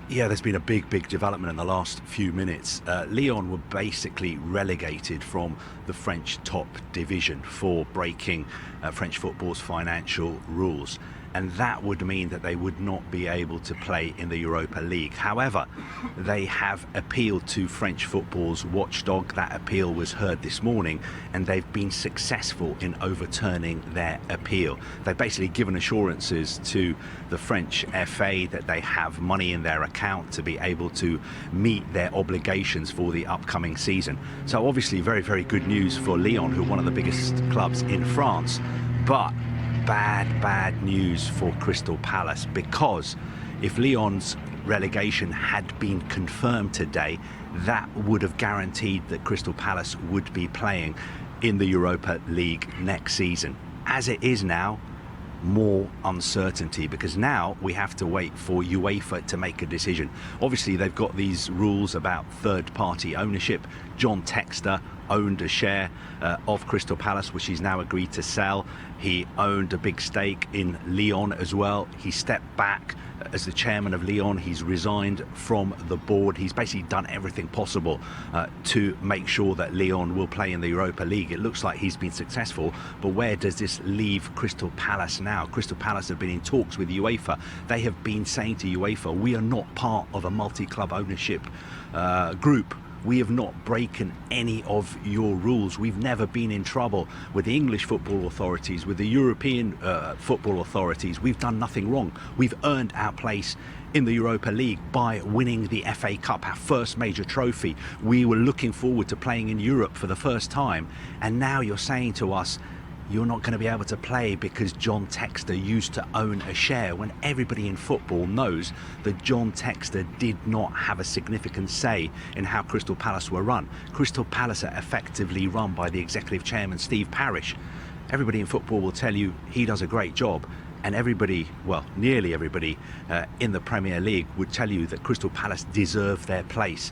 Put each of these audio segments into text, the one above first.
Yeah, there's been a big development in the last few minutes. Lyon were basically relegated from the French top division for breaking French football's financial rules. And that would mean that they would not be able to play in the Europa League. However, they have appealed to French football's watchdog. That appeal was heard this morning, and they've been successful in overturning their appeal. They've basically given assurances to the French FA that they have money in their account to be able to meet their obligations for the upcoming season. So obviously very good news for Lyon, who are one of the biggest clubs in France. But bad news for Crystal Palace, because if Lyon's relegation had been confirmed today, that would have guaranteed that Crystal Palace would be playing in the Europa League next season. As it is now, more uncertainty, because now we have to wait for UEFA to make a decision. Obviously, they've got these rules about third-party ownership. John Textor owned a share of Crystal Palace, which he's now agreed to sell. He owned a big stake in Lyon as well. He stepped back as the chairman of Lyon. He's resigned from the board. He's basically done everything possible to make sure that Lyon will play in the Europa League. It looks like he's been successful, but where does this leave Crystal Palace now? Crystal Palace have been in talks with UEFA. They have been saying to UEFA, we are not part of a multi-club ownership group. We have not broken any of your rules. We've never been in trouble with the English football authorities, with the European football authorities. We've done nothing wrong. We've earned our place in the Europa League by winning the FA Cup, our first major trophy. We were looking forward to playing in Europe for the first time. And now you're saying to us, you're not going to be able to play because John Textor used to own a share, when everybody in football knows that John Textor did not have a significant say in how Crystal Palace were run. Crystal Palace are effectively run by the executive chairman, Steve Parish. Everybody in football will tell you he does a great job. And everybody, well, nearly everybody in the Premier League would tell you that Crystal Palace deserve their place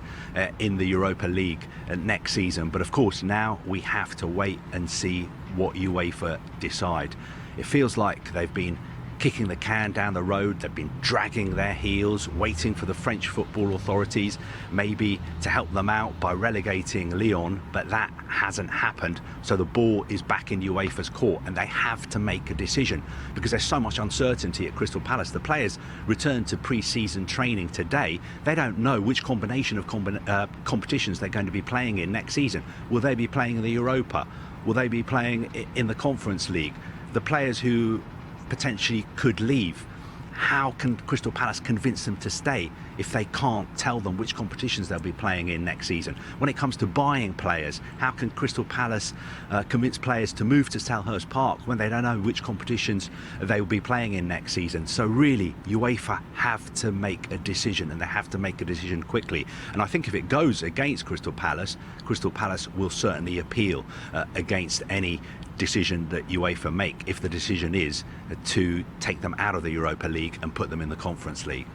in the Europa League next season. But of course, now we have to wait and see what UEFA decide. It feels like they've been kicking the can down the road. They've been dragging their heels, waiting for the French football authorities maybe to help them out by relegating Lyon, but that hasn't happened. So the ball is back in UEFA's court, and they have to make a decision because there's so much uncertainty at Crystal Palace. The players returned to pre-season training today. They don't know which combination of competitions they're going to be playing in next season. Will they be playing in the Europa? Will they be playing in the Conference League? The players who potentially could leave, how can Crystal Palace convince them to stay if they can't tell them which competitions they'll be playing in next season? When it comes to buying players, how can Crystal Palace convince players to move to Selhurst Park when they don't know which competitions they will be playing in next season? So really, UEFA have to make a decision, and they have to make a decision quickly. And I think if it goes against Crystal Palace will certainly appeal against any decision that UEFA make, if the decision is to take them out of the Europa League and put them in the Conference League.